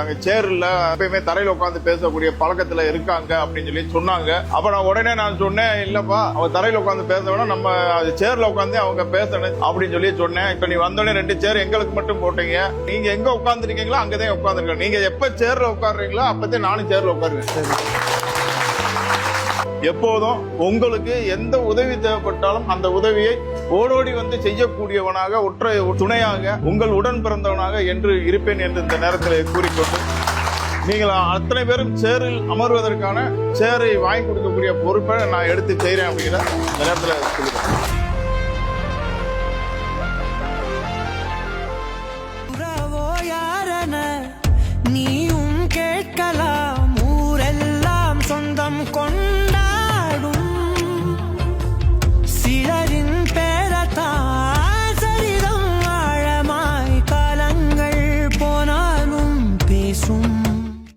இருக்காங்க, சேர்ல எப்பயுமே தரையில உட்காந்து பேசக்கூடிய பழக்கத்துல இருக்காங்க அப்படின்னு சொல்லி சொன்னாங்க. அப்ப நான் உடனே சொன்னேன், இல்லப்பா அவ தரையில உட்காந்து பேசணும், நம்ம சேர்ல உட்காந்து அவங்க பேசணும் அப்படின்னு சொல்லி சொன்னேன். இப்ப நீ வந்தோடனே 2 சேர் எங்களுக்கு மட்டும் போட்டீங்க, நீங்க எங்க உட்காந்துருக்கீங்களோ அங்கதான் உட்காந்துருக்கீங்க. நீங்க எப்ப சேர்ல உட்காடுறீங்களோ அப்பதான் நானும் சேர்ல உட்காருவேன். எப்போதும் உங்களுக்கு எந்த உதவி தேவைப்பட்டாலும் அந்த உதவியை ஓடோடி வந்து செய்யக்கூடியவனாக, ஒற்றை துணையாக, உங்கள் உடன் பிறந்தவனாக என்று இருப்பேன் என்று இந்த நேரத்தில் கூறிக்கொண்டு, நீங்கள் அத்தனை பேரும் சேரில் அமர்வதற்கான சேரை வாங்கி கொடுக்கக்கூடிய பொறுப்பை நான் எடுத்து செய்கிறேன் அப்படிங்கிற இந்த நேரத்தில் சொல்லுவேன்.